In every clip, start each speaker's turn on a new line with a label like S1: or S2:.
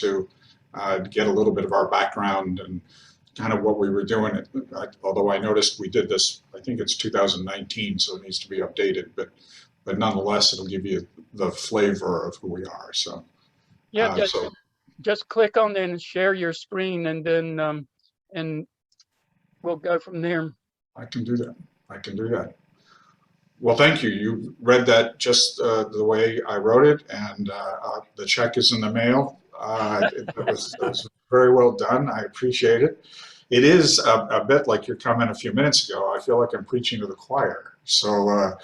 S1: to get a little bit of our background and kind of what we were doing. Although I noticed we did this, I think it's 2019, so it needs to be updated, but nonetheless, it'll give you the flavor of who we are. So
S2: yeah, just click on it and share your screen, and then and we'll go from there.
S1: I can do that. I can do that. Well, thank you. You read that just the way I wrote it, and the check is in the mail. It was very well done. I appreciate it. It is a bit like your comment a few minutes ago. I feel like I'm preaching to the choir. So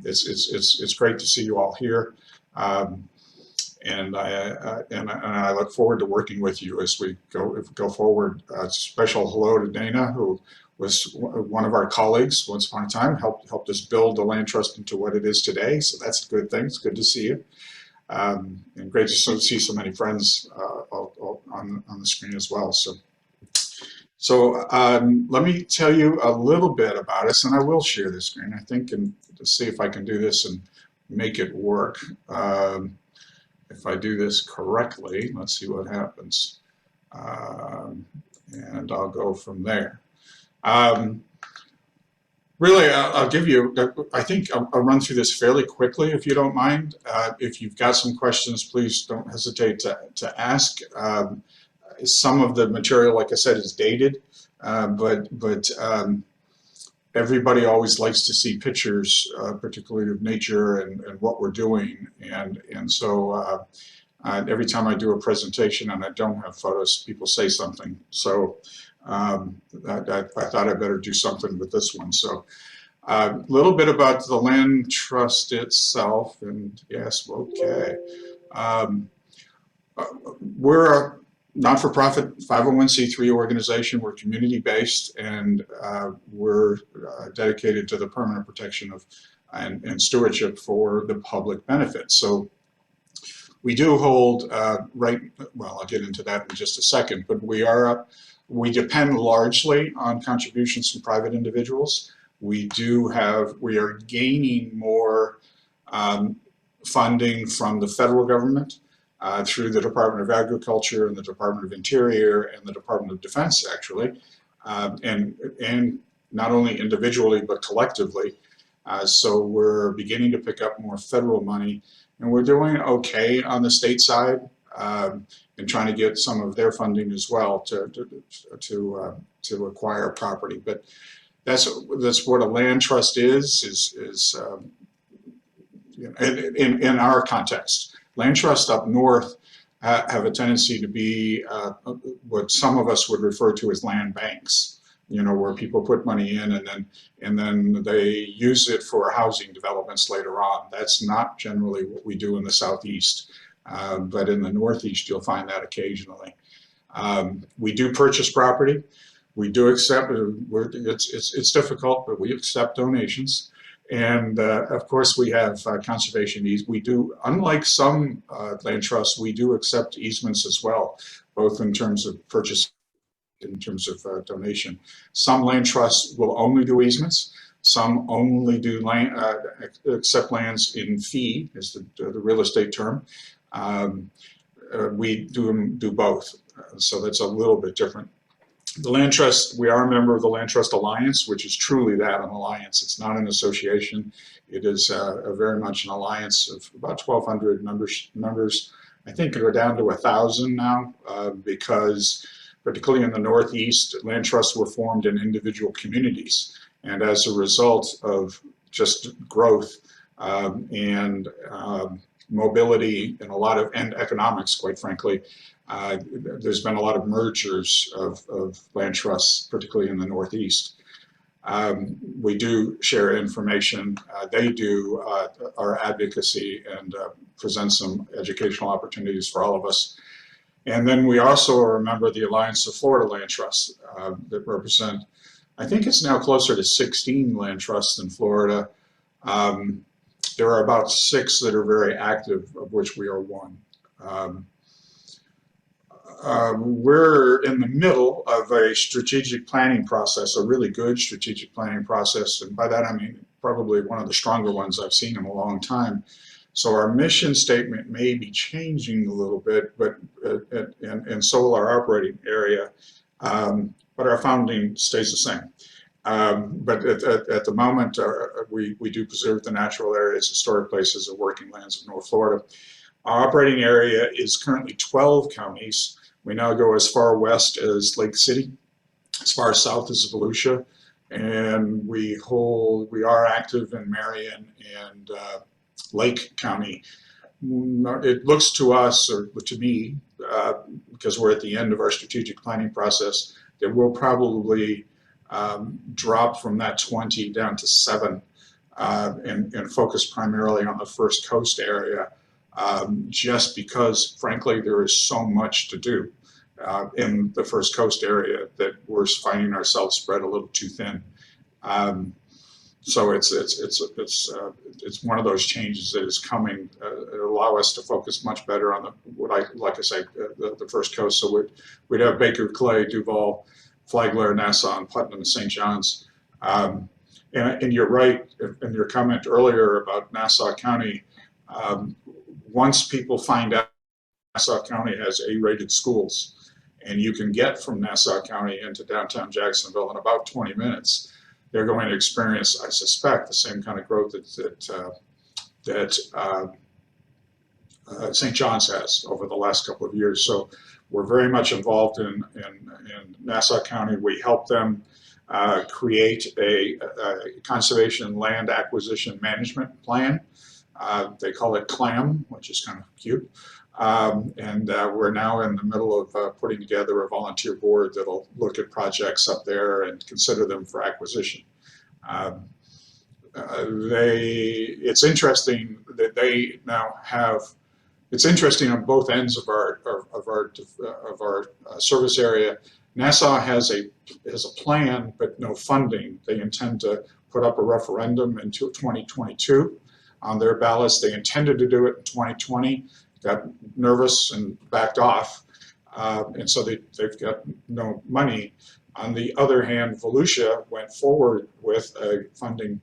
S1: it's great to see you all here, and I look forward to working with you as we go forward. Special hello to Dana, who was one of our colleagues once upon a time, helped us build the land trust into what it is today. So that's a good thing. It's good to see you. And great to see so many friends on the screen as well. So let me tell you a little bit about us, and I will share the screen, I think, and to see if I can do this and make it work. If I do this correctly, let's see what happens. And I'll go from there. Really, I'll give you, I think I'll run through this fairly quickly, if you don't mind. If you've got some questions, please don't hesitate to ask. Some of the material, like I said, is dated, but everybody always likes to see pictures, particularly of nature and what we're doing. And so every time I do a presentation and I don't have photos, people say something. So I thought I'd better do something with this one. So a little bit about the land trust itself, and yes, okay. We're a not-for-profit 501c3 organization. We're community-based, and we're dedicated to the permanent protection of and stewardship for the public benefit. So we do hold, well, I'll get into that in just a second, but we depend largely on contributions from private individuals. We are gaining more funding from the federal government through the Department of Agriculture and the Department of Interior and the Department of Defense, actually, and not only individually but collectively. So we're beginning to pick up more federal money, and we're doing okay on the state side. And trying to get some of their funding as well to acquire property. But that's what a land trust is you know, in our context. Land trusts up north have a tendency to be what some of us would refer to as land banks. You know, where people put money in and then they use it for housing developments later on. That's not generally what we do in the Southeast. But in the Northeast, you'll find that occasionally. We do purchase property. We do accept, it's difficult, but we accept donations. And of course, we have conservation easements. We do, unlike some land trusts, we do accept easements as well, both in terms of purchase, in terms of donation. Some land trusts will only do easements. Some only do accept lands in fee, is the real estate term. We do both, so that's a little bit different. The land trust, we are a member of the Land Trust Alliance, which is truly that, an alliance. It's not an association. It is very much an alliance of about 1,200 members. I think we're down to 1,000 now, because particularly in the Northeast, land trusts were formed in individual communities. And as a result of just growth and mobility and and economics, quite frankly, there's been a lot of mergers of land trusts, particularly in the Northeast. We do share information. They do our advocacy and present some educational opportunities for all of us. And then we also are a member of the Alliance of Florida Land Trusts that represent, I think it's now closer to 16 land trusts in Florida. There are about 6 that are very active, of which we are one. We're in the middle of a strategic planning process, a really good strategic planning process. And by that, I mean probably one of the stronger ones I've seen in a long time. So our mission statement may be changing a little bit, but and so will our operating area, but our founding stays the same. But at the moment, we do preserve the natural areas, historic places, and working lands of North Florida. Our operating area is currently 12 counties. We now go as far west as Lake City, as far south as Volusia, and we are active in Marion and Lake County. It looks to us, or to me, because we're at the end of our strategic planning process, that we'll probably drop from that 20 down to 7 and focus primarily on the First Coast area, just because, frankly, there is so much to do in the First Coast area that we're finding ourselves spread a little too thin. So it's one of those changes that is coming. It'll allow us to focus much better on the First Coast. So we'd have Baker, Clay, Duval, Flagler, Nassau, and Putnam, and St. John's. And you're right in your comment earlier about Nassau County. Once people find out Nassau County has A-rated schools, and you can get from Nassau County into downtown Jacksonville in about 20 minutes, they're going to experience, I suspect, the same kind of growth that St. John's has over the last couple of years. So we're very much involved in Nassau County. We help them create a conservation land acquisition management plan. They call it CLAM, which is kind of cute. And we're now in the middle of putting together a volunteer board that'll look at projects up there and consider them for acquisition. It's interesting that they now have. It's interesting on both ends of our service area. Nassau has a plan, but no funding. They intend to put up a referendum in 2022 on their ballots. They intended to do it in 2020. Got nervous and backed off, and so they've got no money. On the other hand, Volusia went forward with a funding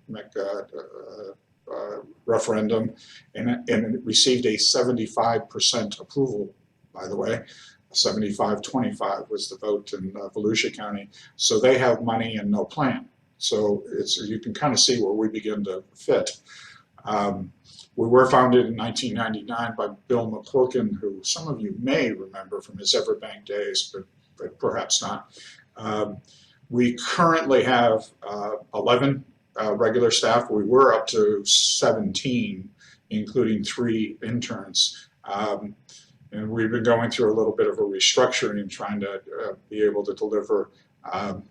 S1: referendum, and it received a 75% approval, by the way. 75-25 was the vote in Volusia County. So they have money and no plan. So you can kind of see where we begin to fit. We were founded in 1999 by Bill McClurkin, who some of you may remember from his Everbank days, but perhaps not. We currently have 11 regular staff. We were up to 17, including 3 interns. And we've been going through a little bit of a restructuring and trying to be able to deliver our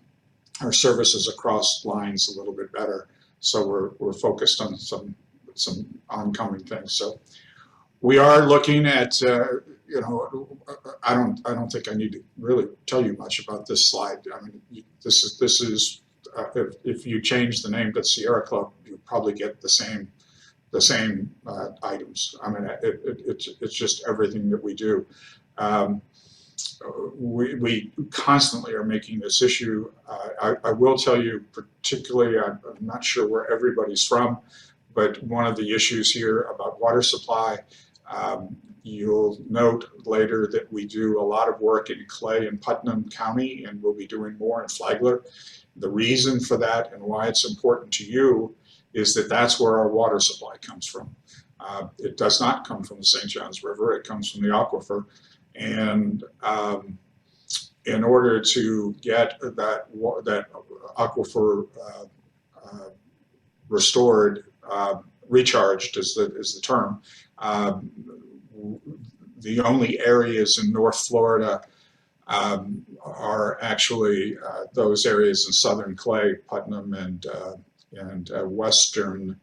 S1: services across lines a little bit better. So we're focused on some oncoming things. So we are looking at, I don't think I need to really tell you much about this slide. I mean, this is if you change the name to Sierra Club, you probably get the same items. I mean, it's just everything that we do. We constantly are making this issue. I will tell you, particularly, I'm not sure where everybody's from, but one of the issues here about water supply, you'll note later that we do a lot of work in Clay and Putnam County, and we'll be doing more in Flagler. The reason for that and why it's important to you is that that's where our water supply comes from. It does not come from the St. Johns River, it comes from the aquifer. And in order to get that aquifer restored, recharged is the term, the only areas in North Florida are actually those areas in southern Clay, Putnam, and western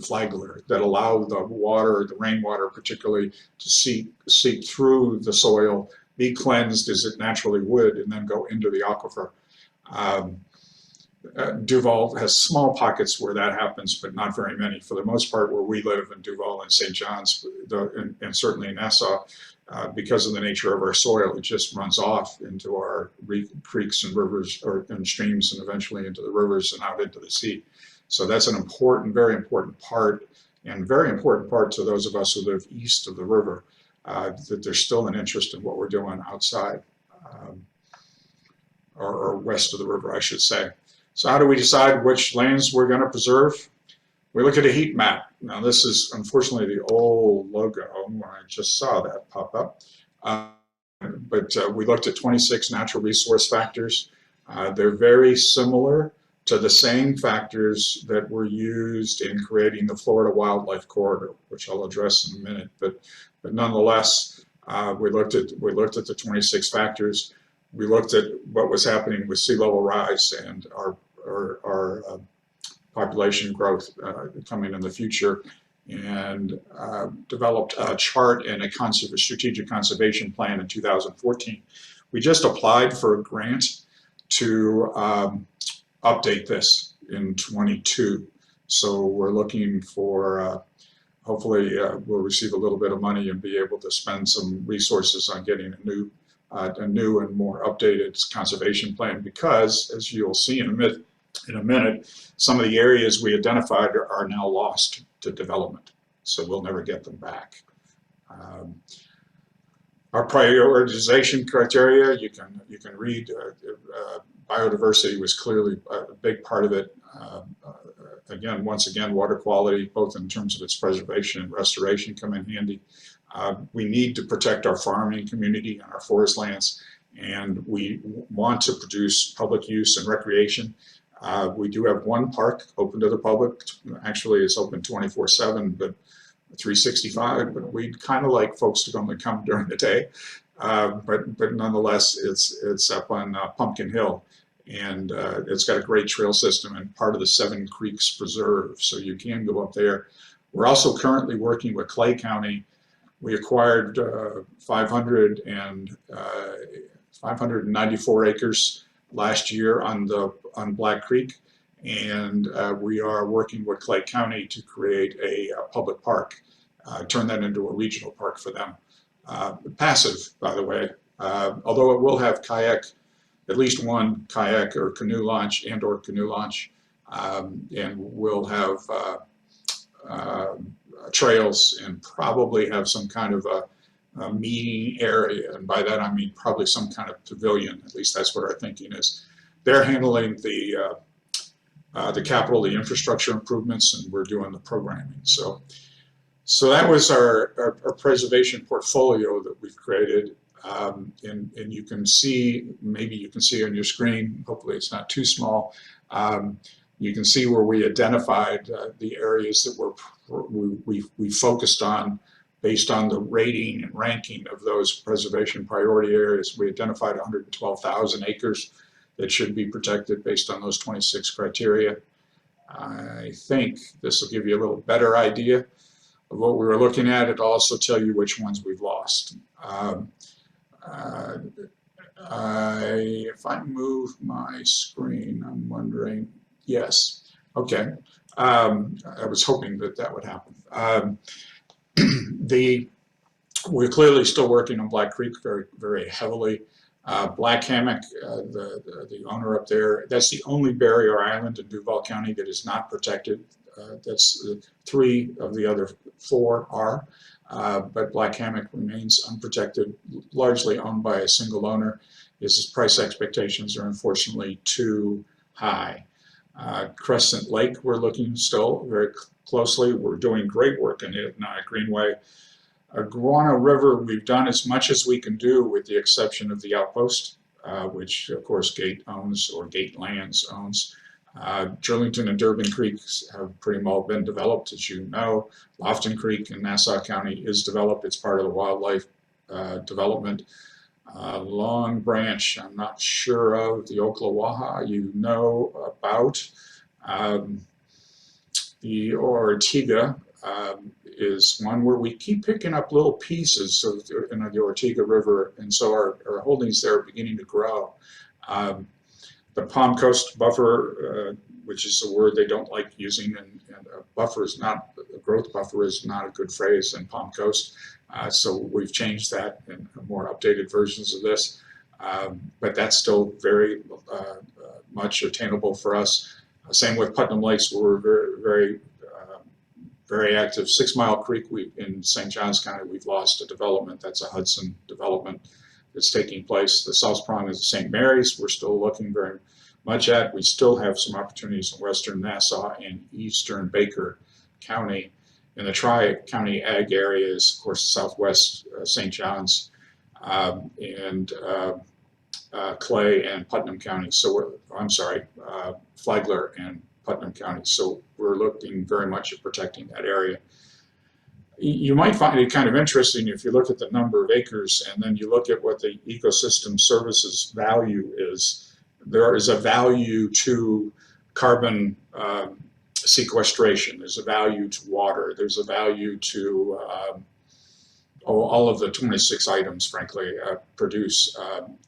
S1: Flagler that allow the rainwater particularly, to seep through the soil, be cleansed as it naturally would, and then go into the aquifer. Duval has small pockets where that happens, but not very many. For the most part, where we live in Duval and St. John's, and certainly in Nassau, because of the nature of our soil, it just runs off into our creeks and rivers and streams, and eventually into the rivers and out into the sea. So that's an important, very important part and very important part to those of us who live east of the river, that there's still an interest in what we're doing outside, or west of the river, I should say. So how do we decide which lands we're going to preserve? We look at a heat map. Now this is unfortunately the old logo. I just saw that pop up. But we looked at 26 natural resource factors. They're very similar to the same factors that were used in creating the Florida Wildlife Corridor, which I'll address in a minute. But nonetheless, we looked at the 26 factors. We looked at what was happening with sea level rise and our population growth coming in the future, and developed a chart and a strategic conservation plan in 2014. We just applied for a grant to update this in 22. So we're looking for, hopefully we'll receive a little bit of money and be able to spend some resources on getting a new and more updated conservation plan, because as you'll see in a minute, some of the areas we identified are now lost to development, so we'll never get them back. Our prioritization criteria, you can read. Biodiversity was clearly a big part of it. Once again, water quality, both in terms of its preservation and restoration, come in handy. We need to protect our farming community and our forest lands, and we want to produce public use and recreation. We do have one park open to the public. Actually, it's open 24/7, but 365. But we'd kind of like folks to only come during the day. But nonetheless, it's up on Pumpkin Hill, and it's got a great trail system and part of the Seven Creeks Preserve, so you can go up there. We're also currently working with Clay County. We acquired 594 acres last year on Black Creek, and we are working with Clay County to create a public park, turn that into a regional park for them. Passive, by the way, although it will have at least one kayak or canoe launch and/or canoe launch, and we'll have trails and probably have some kind of a meeting area, and by that I mean probably some kind of pavilion. At least that's what our thinking is. They're handling the capital, the infrastructure improvements, and we're doing the programming. So that was our preservation portfolio that we've created, and you can see, maybe you can see on your screen. Hopefully it's not too small. You can see where we identified the areas that we focused on based on the rating and ranking of those preservation priority areas. We identified 112,000 acres that should be protected based on those 26 criteria. I think this will give you a little better idea of what we were looking at. It'll also tell you which ones we've lost. If I move my screen, I'm wondering, yes, okay. I was hoping that would happen. We're clearly still working on Black Creek very, very heavily. Black Hammock, the owner up there, that's the only barrier island in Duval County that is not protected. That's 3 of the other 4 are, but Black Hammock remains unprotected, largely owned by a single owner. His price expectations are unfortunately too high. Crescent Lake, we're looking still very closely. We're doing great work in it, Greenway. Iguana River, we've done as much as we can do with the exception of the outpost, which of course Gate owns, or Gate Lands owns. Burlington and Durbin Creeks have pretty well been developed, as you know. Lofton Creek in Nassau County is developed. It's part of the wildlife development. Long Branch, I'm not sure of. The Ocklawaha, you know about. The Ortiga is one where we keep picking up little pieces of the Ortiga River, and so our holdings there are beginning to grow. The Palm Coast buffer, which is a word they don't like using, and a buffer is not, a growth buffer is not a good phrase in Palm Coast. So we've changed that in more updated versions of this, but that's still very much attainable for us. Same with Putnam Lakes, where we're very, very very active. 6 Mile Creek, in St. Johns County, we've lost a development. That's a Hudson development that's taking place. The South Prong is St. Mary's. We're still looking very much at. We still have some opportunities in western Nassau and eastern Baker County. In the Tri-County Ag areas, of course, southwest St. Johns and Clay and Putnam County. So Flagler and Putnam County. So we're looking very much at protecting that area. You might find it kind of interesting if you look at the number of acres and then you look at what the ecosystem services value is. There is a value to carbon sequestration. There's a value to water. There's a value to all of the 26 items, frankly, produce an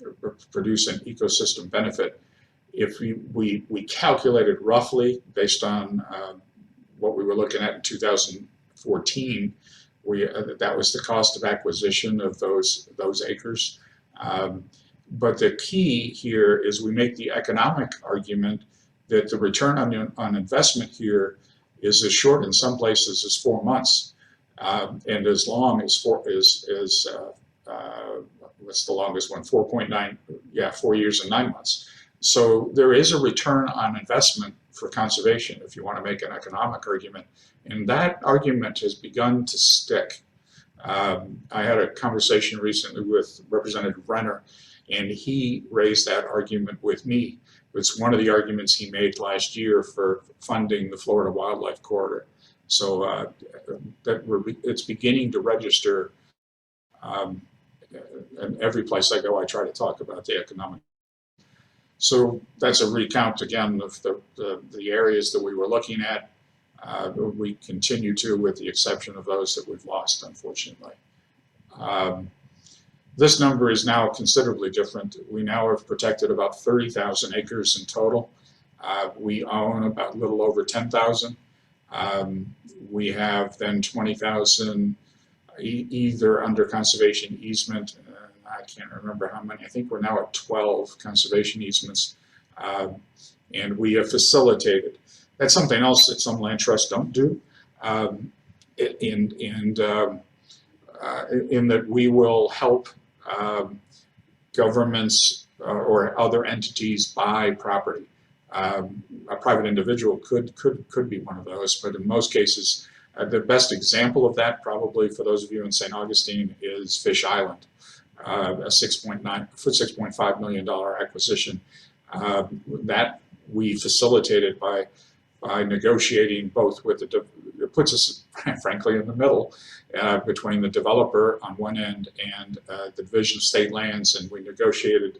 S1: ecosystem benefit. If we calculated roughly based on what we were looking at in 2014, that was the cost of acquisition of those acres. But the key here is we make the economic argument that the return on investment here is as short in some places as 4 months, and as long as what's the longest one? 4.9, yeah, 4 years and 9 months. So there is a return on investment for conservation if you want to make an economic argument, and that argument has begun to stick. I had a conversation recently with Representative Renner, and he raised that argument with me. It's one of the arguments he made last year for funding the Florida Wildlife Corridor. So it's beginning to register. And every place I go, I try to talk about the economic. So that's a recount again of the areas that we were looking at. We continue to, with the exception of those that we've lost, unfortunately. This number is now considerably different. We now have protected about 30,000 acres in total. We own about a little over 10,000. We have then 20,000 either under conservation easement. I can't remember how many. I think we're now at 12 conservation easements. And we have facilitated. That's something else that some land trusts don't do. In that we will help governments or other entities buy property. A private individual could be one of those, but in most cases, the best example of that, probably for those of you in St. Augustine, is Fish Island, a $6.5 million acquisition that we facilitated by negotiating both with it puts us frankly in the middle between the developer on one end and the Division of State Lands, and we negotiated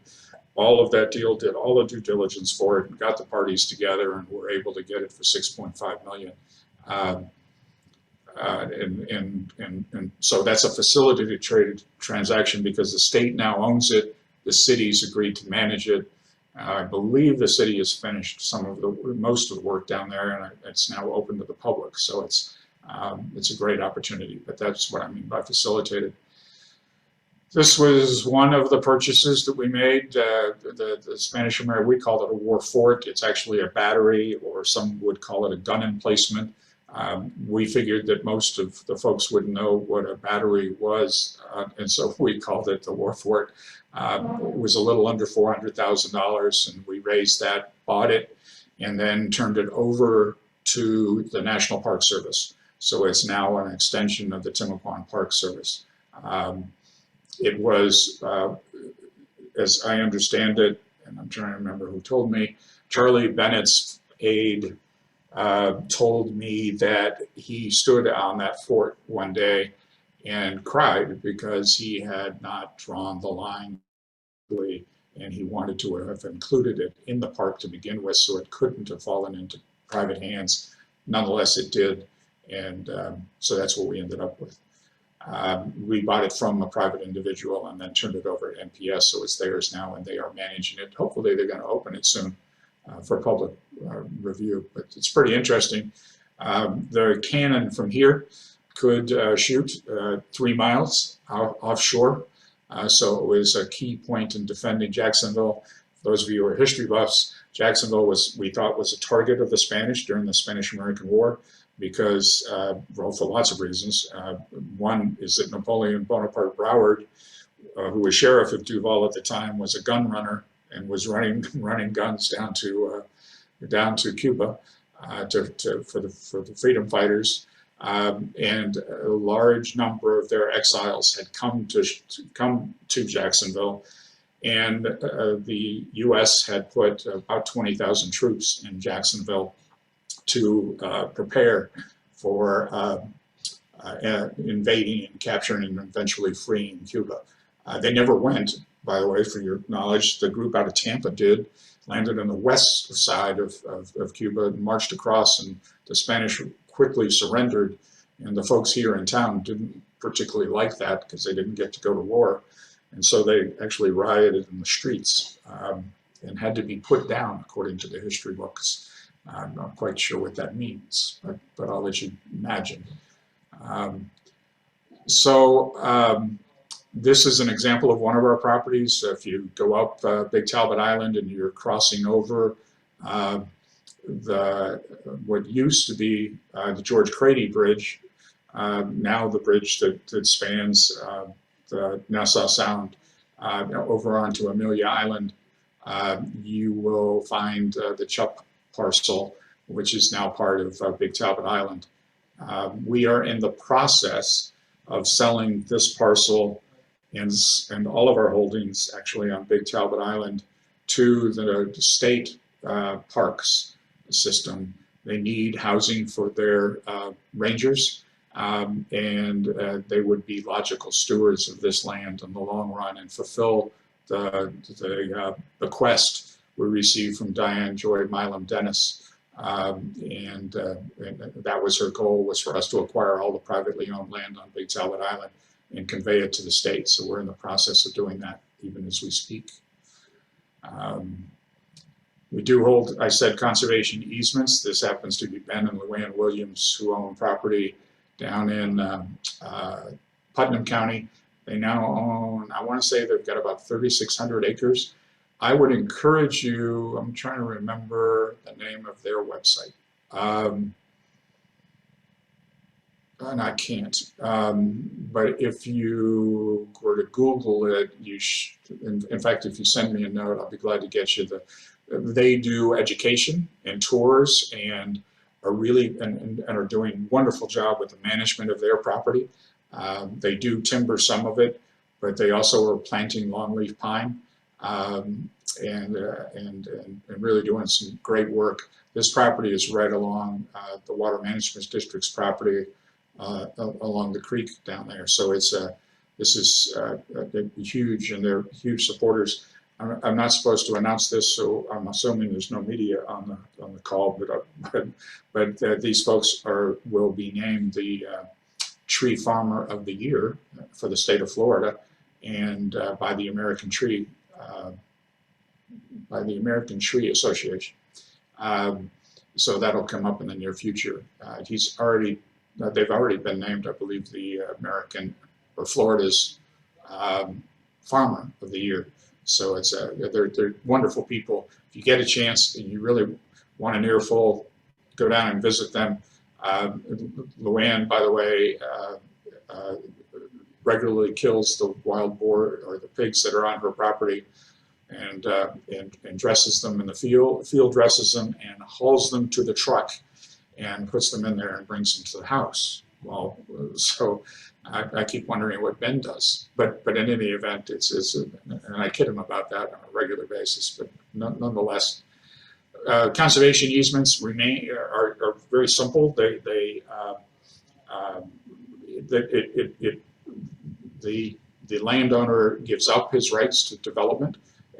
S1: all of that deal, did all the due diligence for it, and got the parties together, and were able to get it for $6.5 million. And so that's a facilitated trade transaction because the state now owns it. The city's agreed to manage it. I believe the city has finished most of the work down there, and it's now open to the public. So it's a great opportunity. But that's what I mean by facilitated. This was one of the purchases that we made. The Spanish American, we call it a war fort. It's actually a battery, or some would call it a gun emplacement. We figured that most of the folks wouldn't know what a battery was, and so we called it the war fort. It was a little under $400,000, and we raised that, bought it, and then turned it over to the National Park Service. So it's now an extension of the Timucuan Park Service. It was, as I understand it, and I'm trying to remember who told me, Charlie Bennett's aide told me that he stood on that fort one day and cried because he had not drawn the line, and he wanted to have included it in the park to begin with, so it couldn't have fallen into private hands. Nonetheless, it did, and so that's what we ended up with. We bought it from a private individual and then turned it over to NPS, so it's theirs now, and they are managing it. Hopefully they're going to open it soon for public review, but it's pretty interesting. The cannon from here could shoot 3 miles offshore, so it was a key point in defending Jacksonville. Those of you who are history buffs, Jacksonville we thought was a target of the Spanish during the Spanish-American War. because, well, for lots of reasons. One is that Napoleon Bonaparte Broward, who was sheriff of Duval at the time, was a gun runner and was running guns down to Cuba for the freedom fighters. And a large number of their exiles had come to Jacksonville, and the U.S. had put about 20,000 troops in Jacksonville to prepare for invading and capturing and eventually freeing Cuba. They never went, by the way, for your knowledge. The group out of Tampa did, landed on the west side of Cuba and marched across, and the Spanish quickly surrendered, and the folks here in town didn't particularly like that because they didn't get to go to war, and so they actually rioted in the streets and had to be put down, according to the history books. I'm not quite sure what that means, but I'll let you imagine. This is an example of one of our properties. If you go up Big Talbot Island and you're crossing over what used to be the George Crady Bridge, now the bridge that spans the Nassau Sound over onto Amelia Island, you will find the Chup parcel, which is now part of Big Talbot Island. We are in the process of selling this parcel and all of our holdings actually on Big Talbot Island to the state parks system. They need housing for their rangers, and they would be logical stewards of this land in the long run and fulfill the bequest we received from Diane Joy Milam Dennis. And that was her goal, was for us to acquire all the privately owned land on Big Talbot Island and convey it to the state. So we're in the process of doing that even as we speak. We do hold, I said, conservation easements. This happens to be Ben and Luann Williams, who own property down in Putnam County. They now own, I want to say they've got about 3,600 acres. I would encourage you, I'm trying to remember the name of their website. And I can't. But if you were to Google it, in fact, if you send me a note, I'll be glad to get you they do education and tours and are really, and are doing a wonderful job with the management of their property. They do timber some of it, but they also are planting longleaf pine and really doing some great work. This property is right along the Water Management District's property along the creek down there. So it's this is huge, and they're huge supporters. I'm not supposed to announce this, so I'm assuming there's no media on the call, but these folks will be named the Tree Farmer of the Year for the state of Florida, and by the American Tree Association. So that'll come up in the near future. They've already been named, I believe, the Florida's Farmer of the Year. So it's they're wonderful people. If you get a chance and you really want an earful, go down and visit them. Luann, by the way, regularly kills the wild boar or the pigs that are on her property, and dresses them in the field dresses them and hauls them to the truck and puts them in there and brings them to the house. Well, so I keep wondering what Ben does, but in any event, and I kid him about that on a regular basis, but nonetheless, conservation easements are very simple. The landowner gives up his rights to development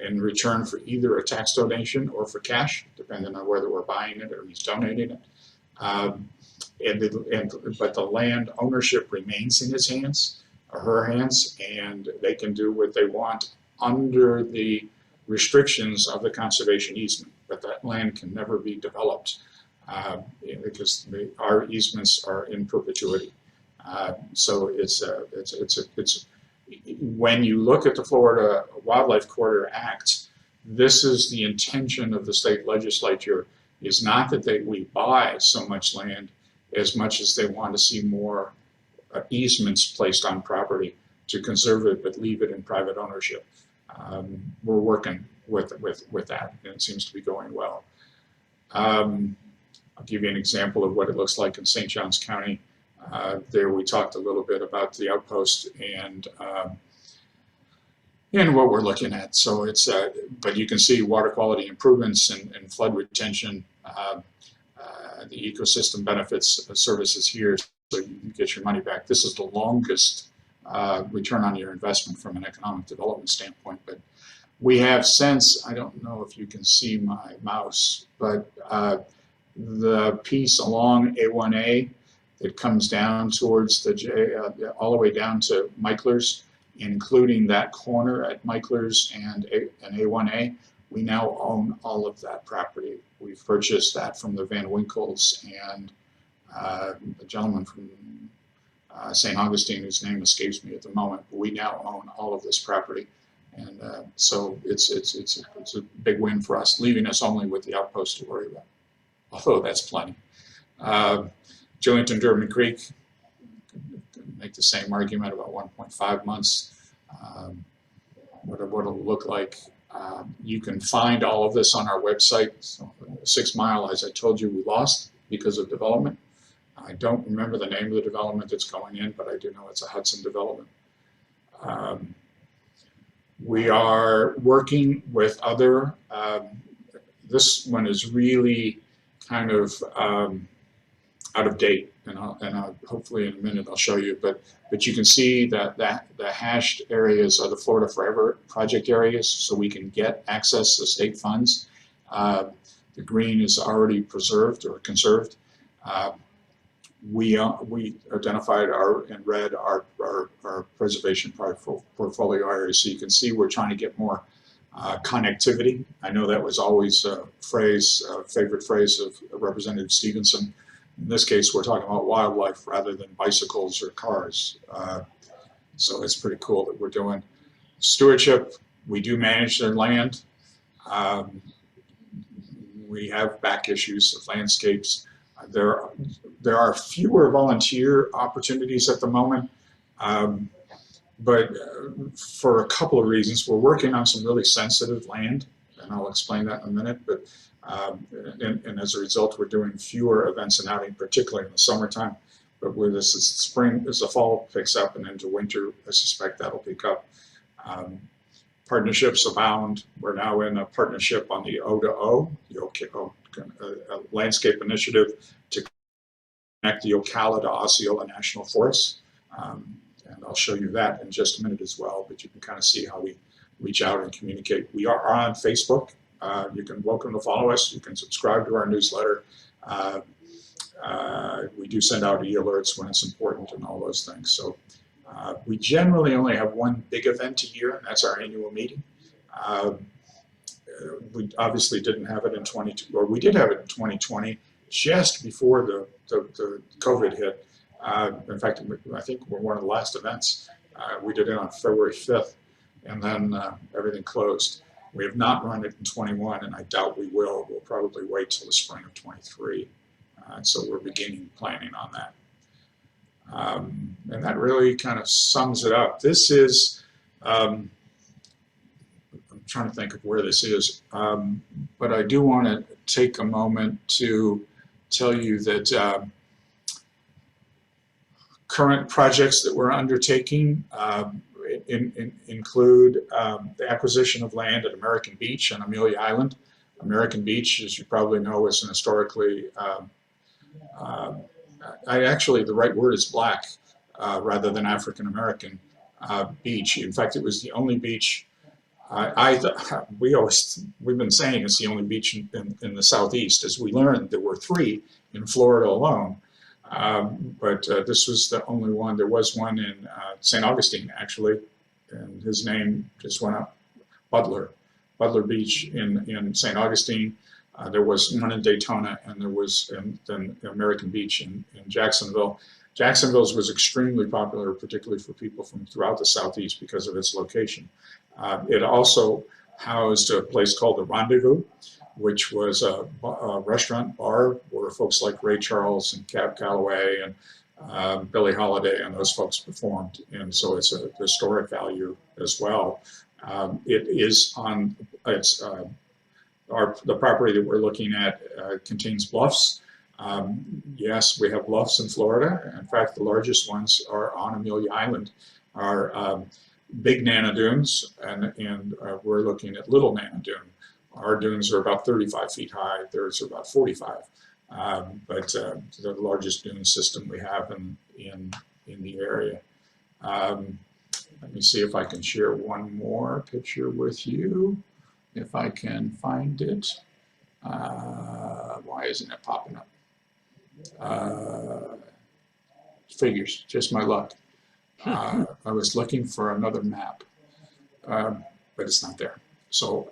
S1: in return for either a tax donation or for cash, depending on whether we're buying it or he's donating it. But the land ownership remains in his hands or her hands, and they can do what they want under the restrictions of the conservation easement. But that land can never be developed because our easements are in perpetuity. So it's when you look at the Florida Wildlife Corridor Act, this is the intention of the state legislature. Is not that we buy so much land, as much as they want to see more easements placed on property to conserve it but leave it in private ownership. We're working with that, and it seems to be going well. I'll give you an example of what it looks like in St. Johns County. There we talked a little bit about the outpost and what we're looking at. So it's, but you can see water quality improvements and flood retention, the ecosystem benefits services here, so you can get your money back. This is the longest return on your investment from an economic development standpoint. But we have since, I don't know if you can see my mouse, but the piece along A1A that comes down towards the all the way down to Michler's, including that corner at Michler's and A1A, we now own all of that property. We've purchased that from the Van Winkles and the gentleman from St. Augustine, whose name escapes me at the moment. But we now own all of this property, and so it's a big win for us, leaving us only with the outpost to worry about. Although that's plenty. Jillington Durbin Creek, make the same argument about 1.5 months. What it'll look like. You can find all of this on our website. So 6 Mile, as I told you, we lost because of development. I don't remember the name of the development that's going in, but I do know it's a Hudson development. We are working with other, this one is really kind of out of date, and I'll hopefully in a minute I'll show you, but you can see that the hashed areas are the Florida Forever project areas, so we can get access to state funds. The green is already preserved or conserved. We identified in red our preservation portfolio areas, so you can see we're trying to get more connectivity. I know that was always a favorite phrase of Representative Stevenson. In this case, we're talking about wildlife rather than bicycles or cars. So it's pretty cool that we're doing stewardship. We do manage their land. We have back issues of landscapes. There are fewer volunteer opportunities at the moment, but for a couple of reasons. We're working on some really sensitive land, and I'll explain that in a minute. But and as a result, we're doing fewer events and outing, particularly in the summertime. But with this spring, as the fall picks up and into winter, I suspect that'll pick up. Partnerships abound. We're now in a partnership on the O2O, a landscape initiative to connect the Ocala to Osceola National Forest. And I'll show you that in just a minute as well, but you can kind of see how we reach out and communicate. We are on Facebook. You can welcome to follow us. You can subscribe to our newsletter. We do send out e-alerts when it's important and all those things. So we generally only have one big event a year, and that's our annual meeting. We obviously didn't have it in 2020, or we did have it in 2020, just before the COVID hit. In fact, I think we're one of the last events. We did it on February 5th, and then everything closed. We have not run it in 21, and I doubt we will. We'll probably wait till the spring of 23. So we're beginning planning on that. And that really kind of sums it up. This is, I'm trying to think of where this is, but I do want to take a moment to tell you that current projects that we're undertaking include the acquisition of land at American Beach on Amelia Island. American Beach, as you probably know, is an historically, actually the right word is black rather than African American beach. In fact, it was the only beach. We've been saying it's the only beach in the Southeast. As we learned, there were 3 in Florida alone. But this was the only one. There was one in St. Augustine, actually, and his name just went up, Butler Beach in St. Augustine. There was one in Daytona, and there was then American Beach in Jacksonville. Jacksonville's was extremely popular, particularly for people from throughout the Southeast because of its location. It also housed a place called the Rendezvous, which was a restaurant bar where folks like Ray Charles and Cab Calloway and Billie Holiday and those folks performed. And so it's a historic value as well. It is on, the property that we're looking at contains bluffs. Yes, we have bluffs in Florida. In fact, the largest ones are on Amelia Island, are Big Nana Dunes, and we're looking at Little Nana Dune. Our dunes are about 35 feet high, theirs are about 45. But the largest dune system we have in the area. Let me see if I can share one more picture with you, if I can find it. Why isn't it popping up? Figures, just my luck. I was looking for another map, but it's not there. So,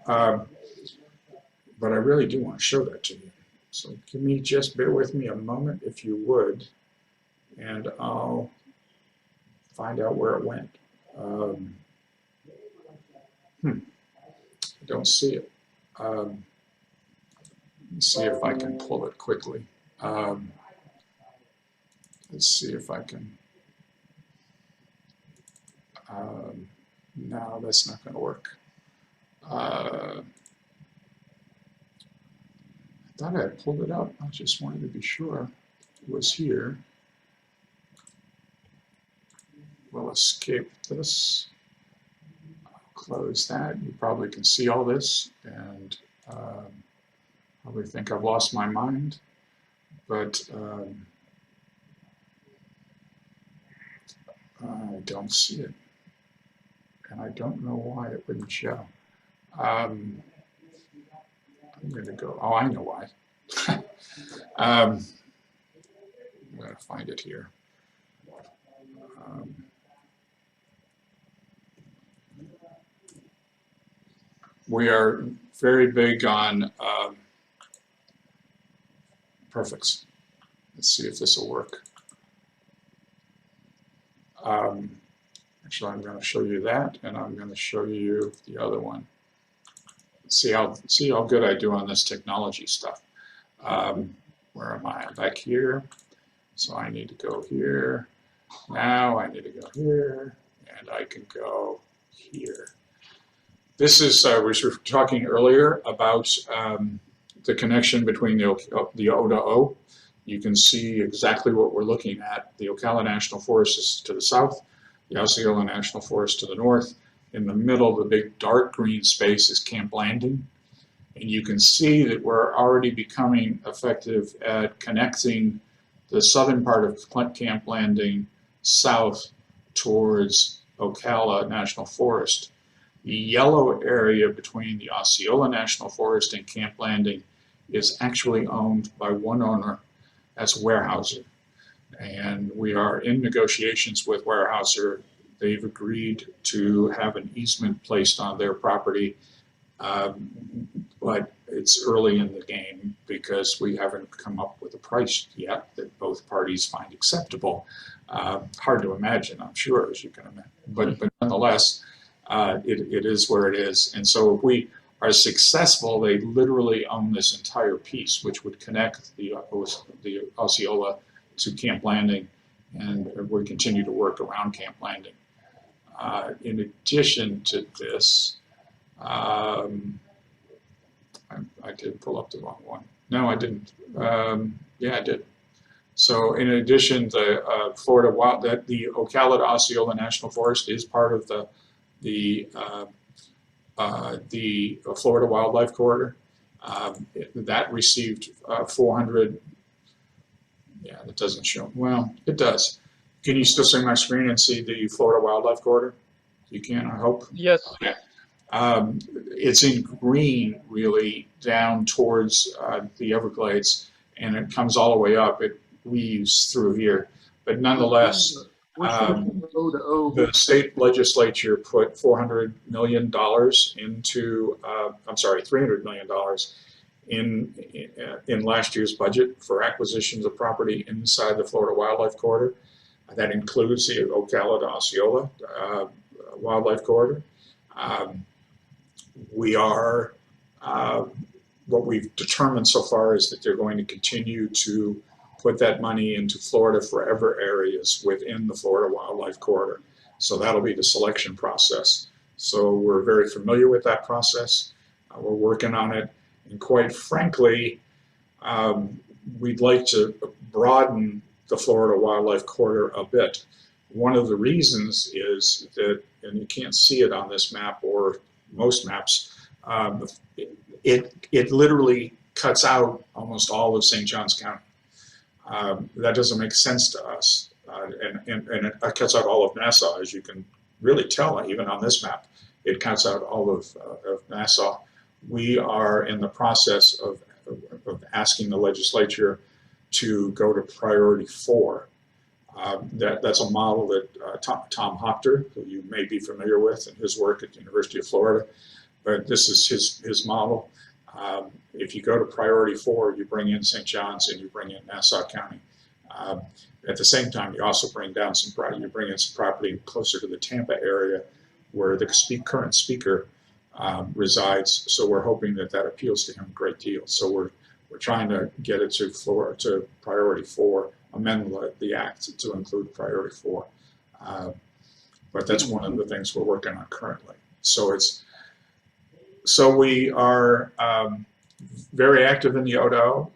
S1: but I really do want to show that to you. So bear with me a moment if you would, and I'll find out where it went. I don't see it. Let me see if I can pull it quickly. Let's see if I can. No, that's not going to work. I thought I had pulled it up. I just wanted to be sure it was here. We'll escape this. I'll close that. You probably can see all this and probably think I've lost my mind. But I don't see it. And I don't know why it wouldn't show. I'm going to go, oh, I know why. I'm going to find it here. We are very big on perfects. Let's see if this will work. Actually, I'm going to show you that, and I'm going to show you the other one. See how good I do on this technology stuff. Where am I? I'm back here. So I need to go here. Now I need to go here, and I can go here. This is, we were talking earlier about the connection between the O to O. You can see exactly what we're looking at. The Ocala National Forest is to the south, the Osceola National Forest to the north. In the middle, the big dark green space is Camp Landing. And you can see that we're already becoming effective at connecting the southern part of Camp Landing south towards Ocala National Forest. The yellow area between the Osceola National Forest and Camp Landing is actually owned by one owner, that's Weyerhaeuser. And we are in negotiations with Weyerhaeuser. They've agreed to have an easement placed on their property, but it's early in the game because we haven't come up with a price yet that both parties find acceptable. Hard to imagine, I'm sure, as you can imagine, but nonetheless, it is where it is. And so if we are successful, they literally own this entire piece, which would connect the Osceola to Camp Landing, and we continue to work around Camp Landing. In addition to this, I did pull up the wrong one. No, I didn't. Yeah, I did. So in addition, the the Ocala to Osceola National Forest is part of the Florida Wildlife Corridor. That received 400. Yeah, that doesn't show. Well, it does. Can you still see my screen and see the Florida Wildlife Corridor? You can, I hope.
S2: Yes.
S1: Okay. It's in green, really, down towards the Everglades, and it comes all the way up. It weaves through here, but nonetheless, the state legislature put $400 million into, I'm sorry, $300 million in last year's budget for acquisitions of property inside the Florida Wildlife Corridor. That includes the Ocala to Osceola Wildlife Corridor. We are what we've determined so far is that they're going to continue to put that money into Florida Forever areas within the Florida Wildlife Corridor. So that'll be the selection process. So we're very familiar with that process. We're working on it. And quite frankly, we'd like to broaden the Florida Wildlife Corridor a bit. One of the reasons is that, and you can't see it on this map or most maps, it literally cuts out almost all of St. Johns County. That doesn't make sense to us. And it cuts out all of Nassau, as you can really tell, even on this map. It cuts out all of Nassau. We are in the process of asking the legislature to go to priority 4. That's a model that Tom Hopter, who you may be familiar with, and his work at the University of Florida, but this is his model. If you go to priority 4, you bring in St. John's and you bring in Nassau County. At the same time, you also bring down some property. You bring in some property closer to the Tampa area, where the current speaker resides. So we're hoping that that appeals to him a great deal. So we're trying to get it to priority 4, amend the act to include priority 4. But that's one of the things we're working on currently. So we are very active in the Odo.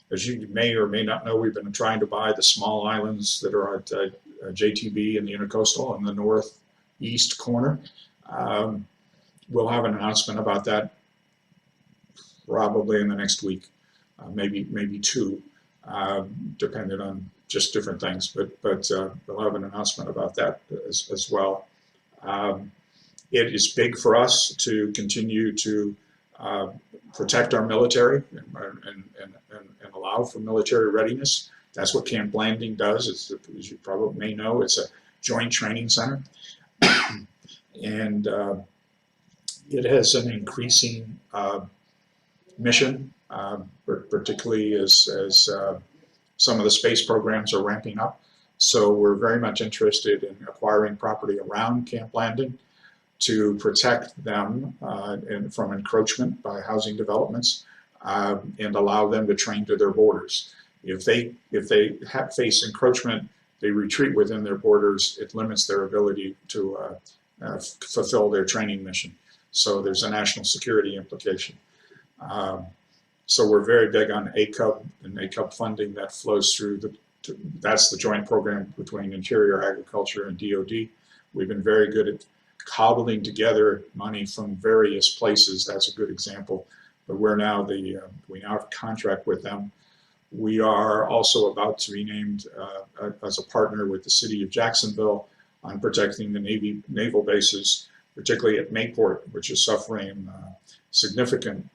S1: As you may or may not know, we've been trying to buy the small islands that are at JTB and the Intercoastal in the northeast corner. We'll have an announcement about that probably in the next week, maybe 2, depending on just different things. But we'll have an announcement about that as well. It is big for us to continue to protect our military and allow for military readiness. That's what Camp Landing does. As you probably may know, it's a joint training center. And it has an increasing mission, particularly as some of the space programs are ramping up. So we're very much interested in acquiring property around Camp Landing to protect them from encroachment by housing developments and allow them to train to their borders. If they face encroachment, they retreat within their borders. It limits their ability to fulfill their training mission. So there's a national security implication. So we're very big on ACUB and ACUB funding that flows through that's the joint program between Interior, Agriculture, and DOD. We've been very good at cobbling together money from various places. That's a good example. But we now have a contract with them. We are also about to be named as a partner with the city of Jacksonville on protecting the naval bases, particularly at Mayport, which is suffering significant,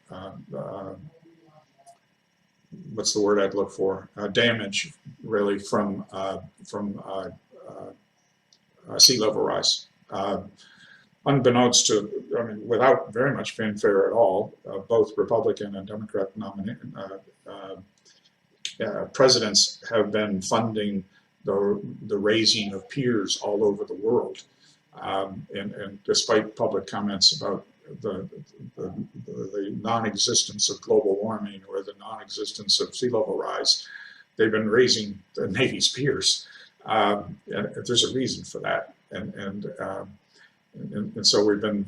S1: what's the word I'd look for? Damage, really, from sea level rise. Unbeknownst to, without very much fanfare at all, both Republican and Democrat presidents have been funding the raising of piers all over the world. And despite public comments about the non-existence of global warming or the non-existence of sea level rise, they've been raising the Navy's piers. And there's a reason for that. And so we've been,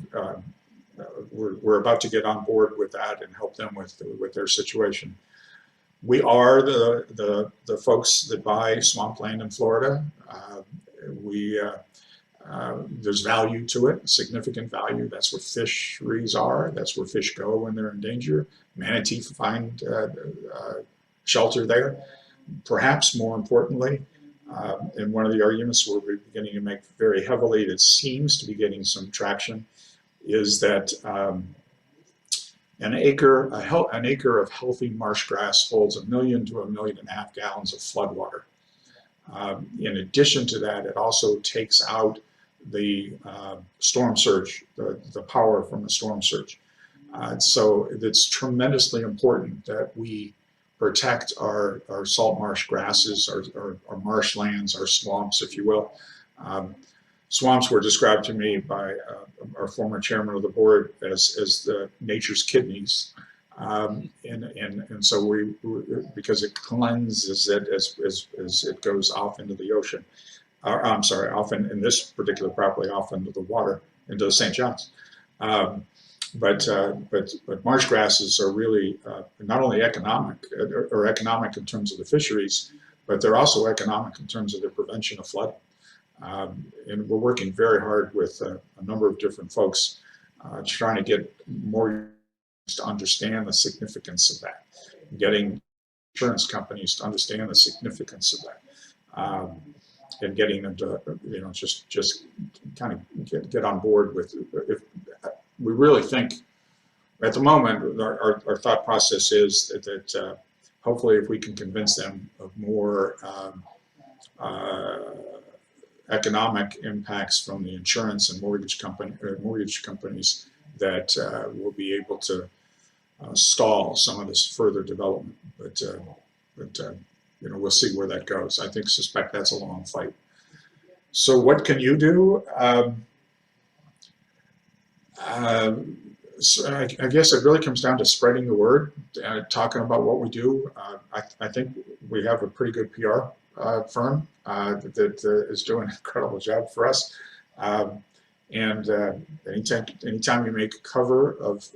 S1: we're about to get on board with that and help them with their situation. We are the folks that buy swampland in Florida. There's value to it, significant value. That's where fisheries are. That's where fish go when they're in danger. Manatee find shelter there. Perhaps more importantly, and one of the arguments we're beginning to make very heavily that seems to be getting some traction is that an acre of healthy marsh grass holds 1 million to 1.5 million gallons of floodwater. In addition to that, it also takes out the storm surge, the power from the storm surge. So it's tremendously important that we protect our salt marsh grasses, our marshlands, our swamps, if you will. swamps were described to me by our former chairman of the board as the nature's kidneys. And so because it cleanses it as it goes off into the ocean. I'm sorry, often in this particular property, off into the water, into the St. John's. But marsh grasses are really not only economic in terms of the fisheries, but they're also economic in terms of the prevention of flooding. And we're working very hard with a number of different folks trying to get more to understand the significance of that, getting insurance companies to understand the significance of that, and getting them to, just kind of get on board with. If we really think, at the moment, our thought process is that hopefully, if we can convince them of more economic impacts from the insurance and mortgage companies, that we'll be able to stall some of this further development. But we'll see where that goes. I suspect that's a long fight. So what can you do? So I guess it really comes down to spreading the word, talking about what we do. I think we have a pretty good PR firm that is doing an incredible job for us. And anytime you make a cover of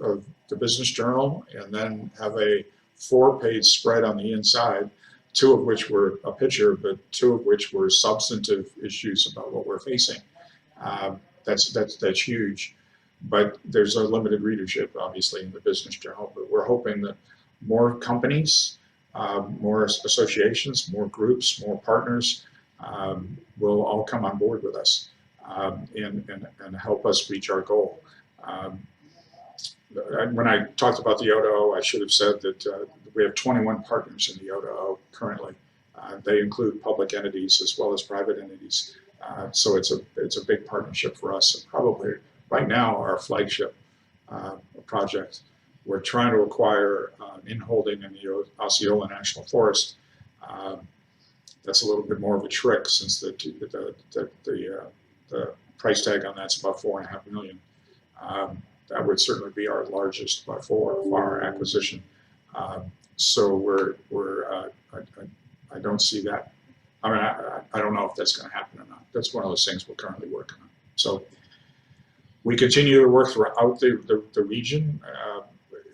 S1: the Business Journal and then have a 4-page spread on the inside, 2 of which were a picture, but 2 of which were substantive issues about what we're facing, that's huge. But there's a limited readership, obviously, in the Business Journal. But we're hoping that more companies, more associations, more groups, more partners will all come on board with us and help us reach our goal. When I talked about the O2O, I should have said that we have 21 partners in the O2O currently. They include public entities as well as private entities. So it's a big partnership for us, and probably right now our flagship project. We're trying to acquire inholding in the Osceola National Forest. That's a little bit more of a trick, since the price tag on that's about $4.5 million. That would certainly be our largest by far acquisition. So I don't see that. I mean, I don't know if that's going to happen or not. That's one of those things we're currently working on. So we continue to work throughout the region.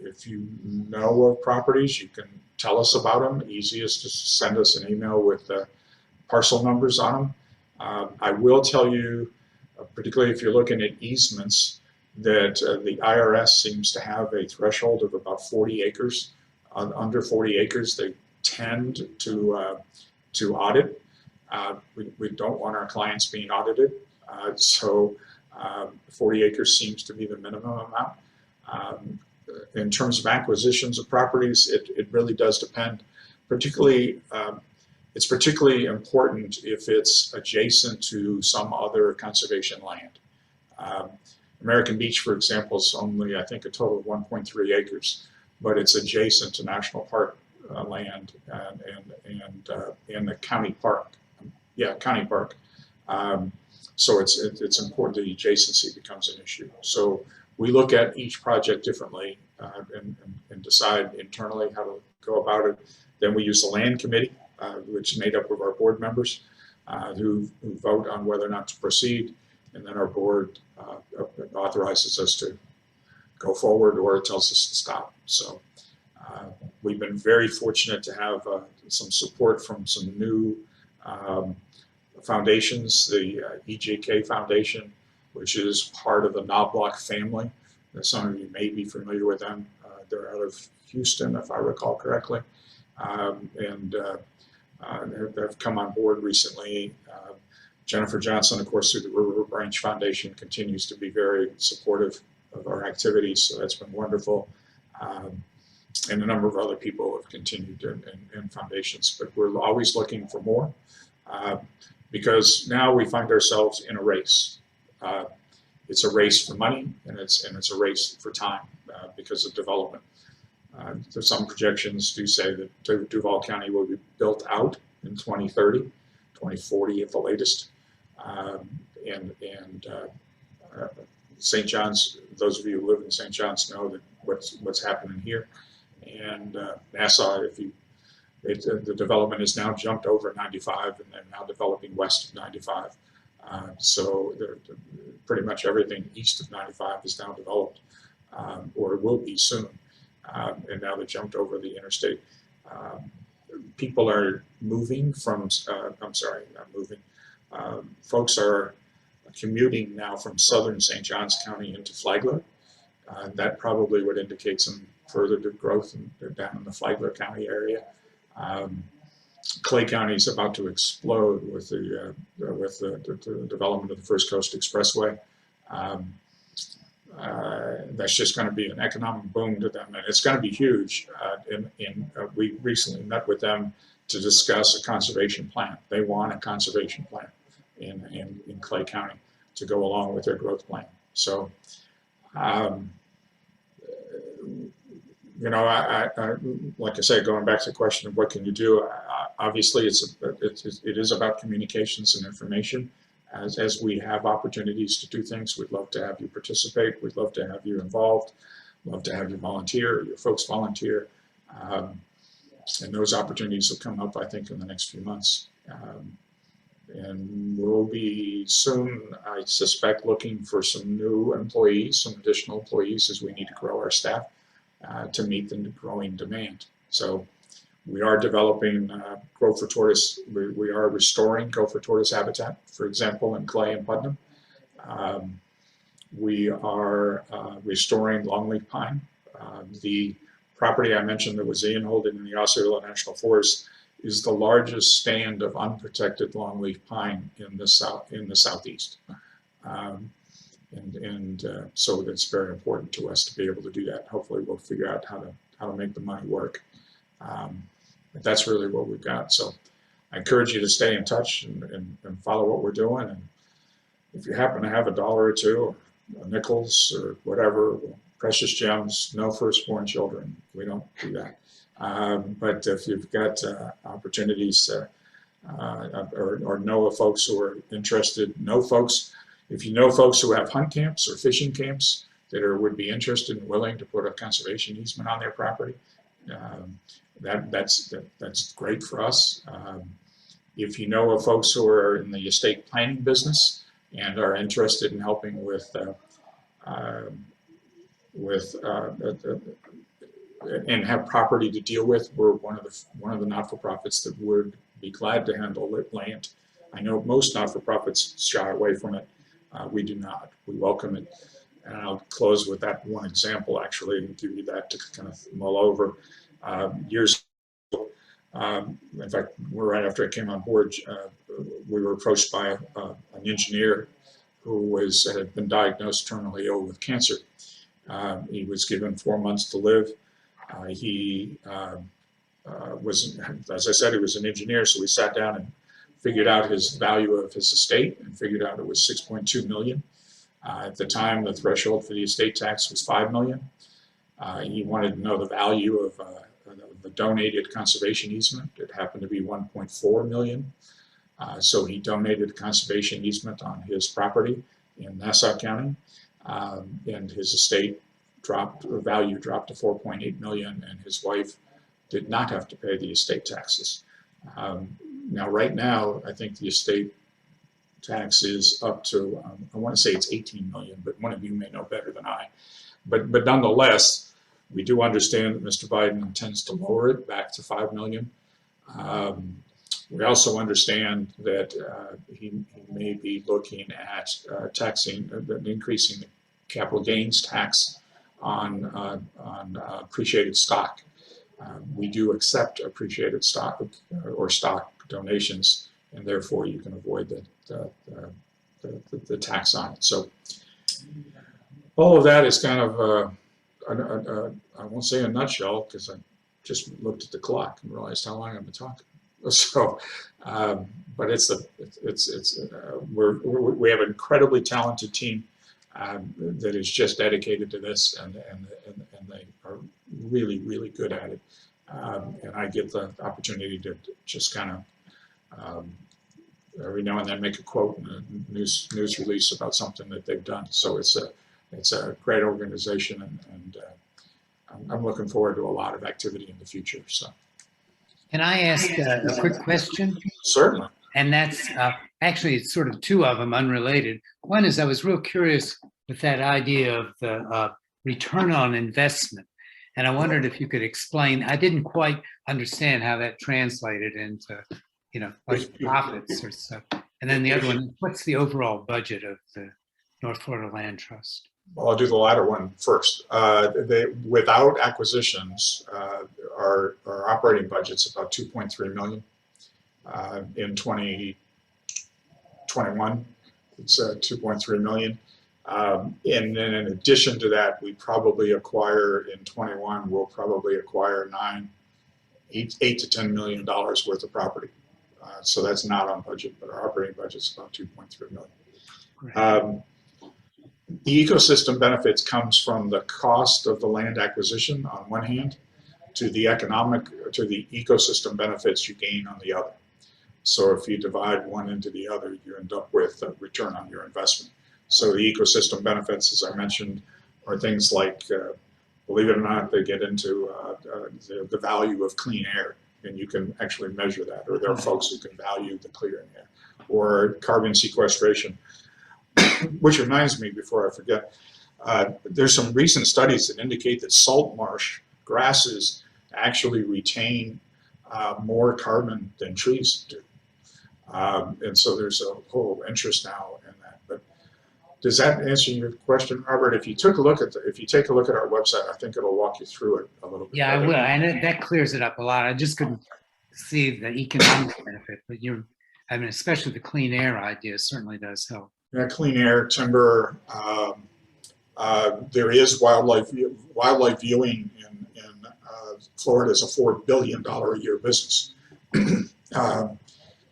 S1: If you know of properties, you can tell us about them. Easiest is to send us an email with parcel numbers on them. I will tell you, particularly if you're looking at easements, that the IRS seems to have a threshold of about 40 acres. Under 40 acres, they tend to audit. We don't want our clients being audited, so 40 acres seems to be the minimum amount. In terms of acquisitions of properties, it really does depend. Particularly, it's particularly important if it's adjacent to some other conservation land. American Beach, for example, is only, I think, a total of 1.3 acres, but it's adjacent to national park land and the county park. Yeah, county park. So it's important that adjacency becomes an issue. So we look at each project differently and decide internally how to go about it. Then we use the land committee, which is made up of our board members who vote on whether or not to proceed. And then our board authorizes us to go forward or tells us to stop. So we've been very fortunate to have some support from some new foundations, the EJK Foundation, which is part of the Knobloch family. Some of you may be familiar with them. They're out of Houston, if I recall correctly, and they've come on board recently. Jennifer Johnson, of course, through the River Branch Foundation, continues to be very supportive of our activities, so that's been wonderful. And a number of other people have continued in foundations, but we're always looking for more because now we find ourselves in a race. It's a race for money, and it's a race for time because of development. Some projections do say that Duval County will be built out in 2030, 2040 at the latest. St. John's, those of you who live in St. John's know that what's happening here. And Nassau, the development has now jumped over 95, and they're now developing west of 95. So pretty much everything east of 95 is now developed, or will be soon. And now they jumped over the interstate. People are moving from, I'm sorry, not moving. Folks are commuting now from southern St. Johns County into Flagler. That probably would indicate some further growth down in the Flagler County area. Clay County is about to explode with the development of the First Coast Expressway. That's just going to be an economic boom to them, and it's going to be huge. We recently met with them to discuss a conservation plan. They want a conservation plan in Clay County to go along with their growth plan. So, you know, like I say, going back to the question of what can you do, obviously it is about communications and information. As we have opportunities to do things, we'd love to have you participate. We'd love to have you involved. Love to have you volunteer, your folks volunteer. And those opportunities will come up, I think, in the next few months. And we'll be soon, I suspect, looking for some new employees, some additional employees, as we need to grow our staff to meet the growing demand. So we are developing gopher tortoise. We are restoring gopher tortoise habitat, for example, in Clay and Putnam. We are restoring longleaf pine. The property I mentioned that was Ian holding in the Osceola National Forest is the largest stand of unprotected longleaf pine in the southeast. So it's very important to us to be able to do that. Hopefully we'll figure out how to make the money work. But that's really what we've got. So I encourage you to stay in touch and follow what we're doing. And if you happen to have $1 or $2, or nickels or whatever, precious gems, no firstborn children. We don't do that. But if you've got opportunities or know of folks who are interested, if you know folks who have hunt camps or fishing camps that would be interested and willing to put a conservation easement on their property, that's great for us. If you know of folks who are in the estate planning business and are interested in helping with and have property to deal with, we're one of the not-for-profits that would be glad to handle land. I know most not-for-profits shy away from it. We do not. We welcome it. And I'll close with that one example, actually, and give you that to kind of mull over. Years ago, in fact, right after I came on board, we were approached by an engineer who had been diagnosed terminally ill with cancer. He was given 4 months to live. He was, as I said, he was an engineer, so we sat down and figured out his value of his estate and figured out it was $6.2 million. At the time, the threshold for the estate tax was $5 million. He wanted to know the value of the donated conservation easement. It happened to be $1.4 million. So he donated a conservation easement on his property in Nassau County, and his estate value dropped to $4.8 million, and his wife did not have to pay the estate taxes. Now, right now, I think the estate tax is up to, I want to say it's 18 million, but one of you may know better than I. But nonetheless, we do understand that Mr. Biden intends to lower it back to 5 million. We also understand that he may be looking at increasing the capital gains tax on appreciated stock. We do accept appreciated stock or stock donations, and therefore you can avoid the tax on it. So all of that is kind of, I won't say a nutshell, because I just looked at the clock and realized how long I've been talking. So, but we have an incredibly talented team that is just dedicated to this, and they are really, really good at it. And I get the opportunity to just kind of every now and then make a quote in a news release about something that they've done. So it's a great organization, and I'm looking forward to a lot of activity in the future. So,
S3: can I ask a quick question?
S1: Certainly.
S3: And that's actually, it's sort of two of them unrelated. One is, I was real curious with that idea of the return on investment. And I wondered if you could explain, I didn't quite understand how that translated into, like profits or stuff. And then the other one, what's the overall budget of the North Florida Land Trust?
S1: Well, I'll do the latter one first. Without acquisitions, our operating budget's about $2.3 million. In 2021, it's $2.3 million. And then in addition to that, we probably acquire in 21, we'll probably acquire $8 to $10 million worth of property. So that's not on budget, but our operating budget's about $2.3 million. The ecosystem benefits comes from the cost of the land acquisition on one hand, to the ecosystem benefits you gain on the other. So if you divide one into the other, you end up with a return on your investment. So the ecosystem benefits, as I mentioned, are things like, believe it or not, they get into the value of clean air, and you can actually measure that, or there are folks who can value the clean air, or carbon sequestration. Which reminds me, before I forget, there's some recent studies that indicate that salt marsh grasses actually retain more carbon than trees do. And so there's a whole interest now in that. But does that answer your question, Robert? If you take a look at our website, I think it'll walk you through it a little bit.
S3: Yeah,
S1: better.
S3: I will, and that clears it up a lot. I just couldn't see the economic benefit, but especially the clean air idea certainly does help.
S1: Yeah, clean air, timber. There is wildlife viewing in Florida is a $4 billion a year business.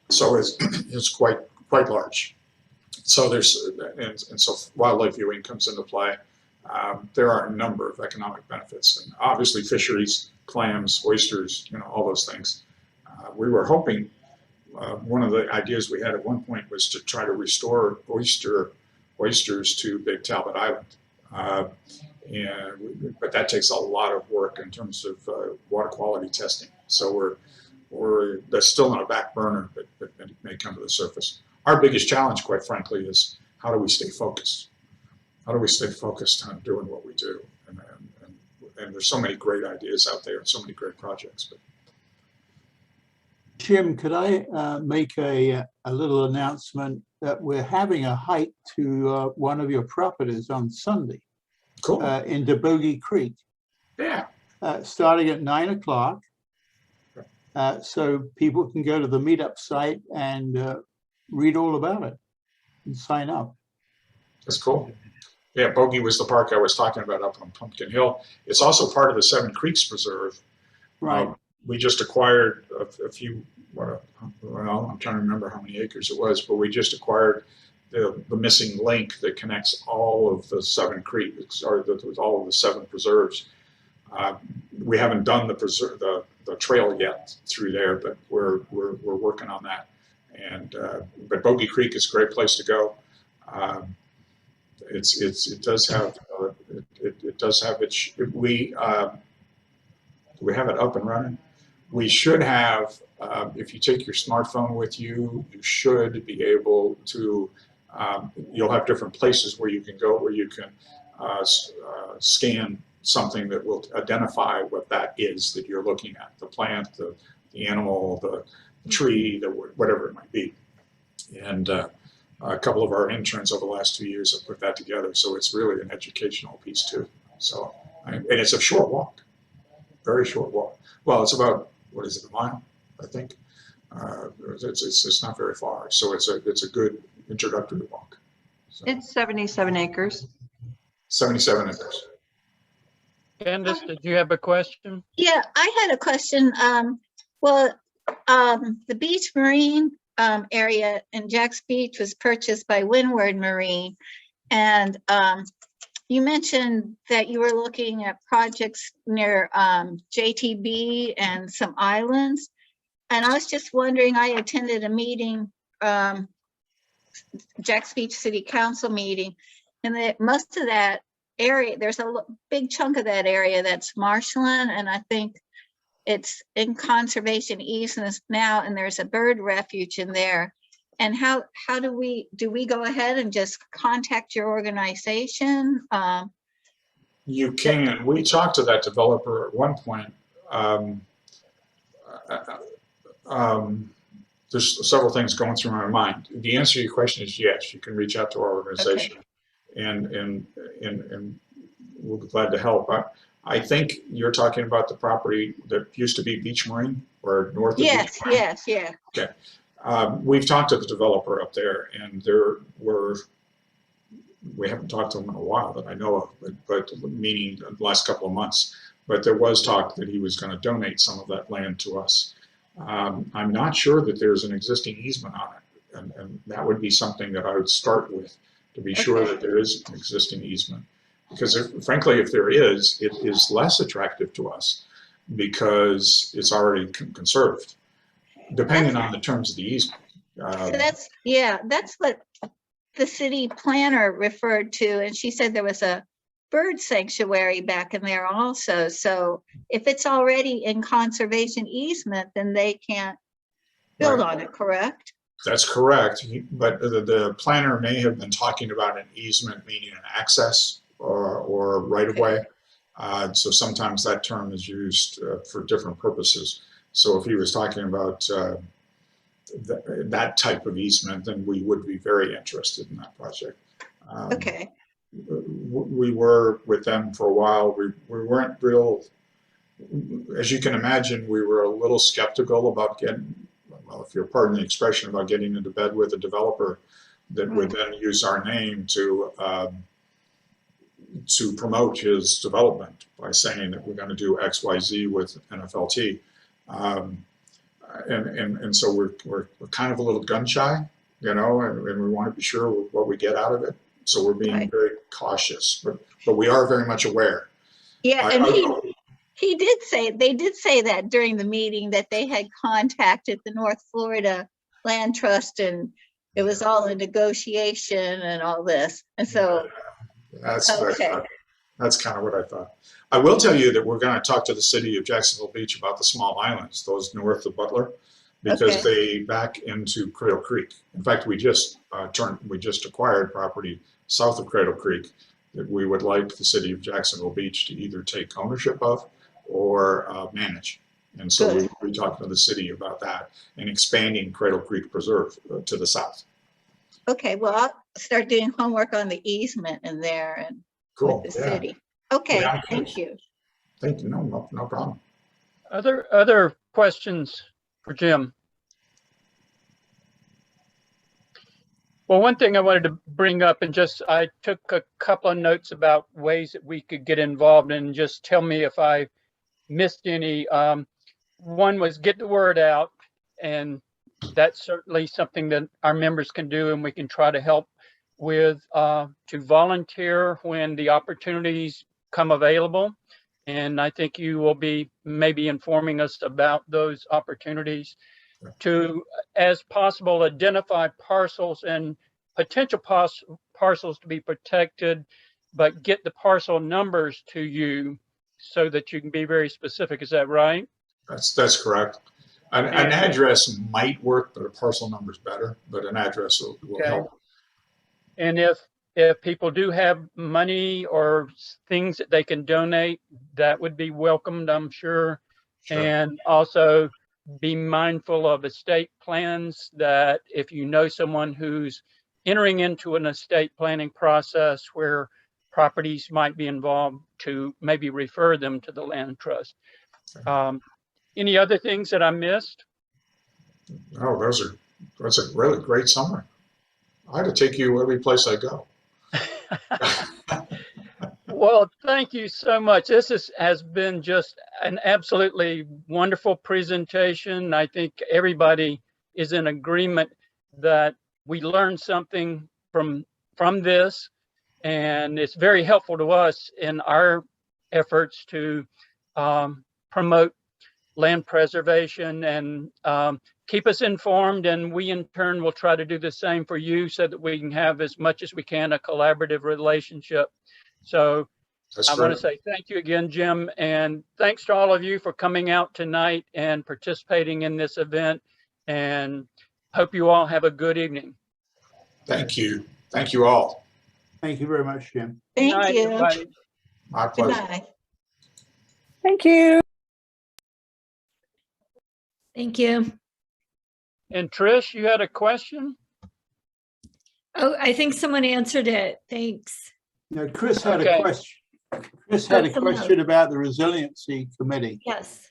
S1: So it's quite large. So so wildlife viewing comes into play. There are a number of economic benefits, and obviously fisheries, clams, oysters, all those things. We were hoping, one of the ideas we had at one point was to try to restore oysters to Big Talbot Island. But that takes a lot of work in terms of water quality testing. So that's still on a back burner, but it may come to the surface. Our biggest challenge, quite frankly, is how do we stay focused? How do we stay focused on doing what we do? And there's so many great ideas out there and so many great projects. But
S4: Jim, could I make a little announcement that we're having a hike to one of your properties on Sunday?
S1: Cool.
S4: In DeBogey Creek.
S1: Yeah.
S4: Starting at 9 o'clock. So people can go to the meetup site and read all about it and sign up.
S1: That's cool. Yeah, Bogey was the park I was talking about up on Pumpkin Hill. It's also part of the Seven Creeks Preserve.
S4: Right.
S1: We just acquired a few, well, I'm trying to remember how many acres it was, but we just acquired the missing link that connects all of the Seven Creeks, or all of the seven preserves. We haven't done the trail yet through there, but we're working on that. And but Bogey Creek is a great place to go. It does have its. We have it up and running. We should have. If you take your smartphone with you, you should be able to. You'll have different places where you can go, where you can scan something that will identify what that is that you're looking at, the plant, the animal, the tree, whatever it might be. And a couple of our interns over the last 2 years have put that together. So it's really an educational piece too. So, and it's a short walk, very short walk. Well, it's about, what is it, a mile, I think. It's not very far. So it's a good introductory walk. So,
S5: it's 77 acres.
S1: 77 acres.
S2: Candace, did you have a question?
S6: Yeah, I had a question. The Beach Marine area in Jax Beach was purchased by Windward Marine. And you mentioned that you were looking at projects near JTB and some islands. And I was just wondering, I attended a meeting Jax Beach City Council meeting, and that most of that area, there's a big chunk of that area that's marshland, and I think it's in conservation easements now, and there's a bird refuge in there. And how do we go ahead and just contact your organization?
S1: You can. We talked to that developer at one point. There's several things going through my mind. The answer to your question is yes. You can reach out to our organization, and we'll be glad to help. I think you're talking about the property that used to be Beach Marine or north of Beach Marine.
S6: Yes, yeah.
S1: Okay. We've talked to the developer up there, and we haven't talked to him in a while that I know of, but meaning the last couple of months. But there was talk that he was going to donate some of that land to us. I'm not sure that there's an existing easement on it, and that would be something that I would start with, to be sure that there is an existing easement. Because frankly, if there is, it is less attractive to us because it's already conserved, depending on the terms of the easement.
S6: So that's what the city planner referred to, and she said there was a bird sanctuary back in there also. So if it's already in conservation easement, then they can't build on it, correct?
S1: That's correct, but the planner may have been talking about an easement, meaning an access or right of way. So sometimes that term is used for different purposes. So if he was talking about that type of easement, then we would be very interested in that project.
S6: Okay.
S1: We were with them for a while. We weren't real, as you can imagine, we were a little skeptical about getting, well, if you'll pardon the expression, about getting into bed with a developer that would then use our name to promote his development by saying that we're going to do X, Y, Z with NFLT. And so we're kind of a little gun shy, you know, and we want to be sure what we get out of it. So we're being very cautious, but we are very much aware.
S6: Yeah, and he did say, they did say that during the meeting, that they had contacted the North Florida Land Trust, and it was all a negotiation and all this. And so
S1: that's kind of what I thought. I will tell you that we're going to talk to the city of Jacksonville Beach about the small islands, those north of Butler, because they back into Cradle Creek. In fact, we just acquired property south of Cradle Creek that we would like the city of Jacksonville Beach to either take ownership of or manage. And so we'll be talking to the city about that and expanding Cradle Creek Preserve to the south.
S6: Okay, well, I'll start doing homework on the easement in there and with the city. Okay, thank you.
S1: Thank you. No problem.
S2: Other questions for Jim? Well, one thing I wanted to bring up, and I took a couple of notes about ways that we could get involved, and just tell me if I missed any. One was get the word out, and that's certainly something that our members can do, and we can try to help with, to volunteer when the opportunities come available. And I think you will be maybe informing us about those opportunities. To, as possible, identify parcels and potential parcels to be protected, but get the parcel numbers to you so that you can be very specific. Is that right?
S1: That's correct. An address might work, but a parcel number is better, but an address will help.
S2: And if people do have money or things that they can donate, that would be welcomed, I'm sure. And also be mindful of estate plans, that if you know someone who's entering into an estate planning process where properties might be involved, to maybe refer them to the land trust. Any other things that I missed?
S1: Oh, that's a really great summary. I had to take you every place I go.
S2: Well, thank you so much. This has been just an absolutely wonderful presentation. I think everybody is in agreement that we learned something from this, and it's very helpful to us in our efforts to promote land preservation and keep us informed, and we in turn will try to do the same for you so that we can have as much as we can a collaborative relationship. So
S1: That's
S2: I want to
S1: great.
S2: say thank you again, Jim, and thanks to all of you for coming out tonight and participating in this event, and hope you all have a good evening.
S1: Thank you. Thank you all.
S4: Thank you very much, Jim.
S2: Good
S6: Thank
S2: night,
S6: you.
S2: everybody.
S1: My pleasure.
S6: Goodbye.
S5: Thank you.
S7: Thank you.
S2: And Trish, you had a question?
S7: Oh, I think someone answered it. Thanks.
S4: Now, Chris had
S2: Okay.
S4: a question. Chris had a
S7: Someone else.
S4: question about the resiliency committee.
S7: Yes.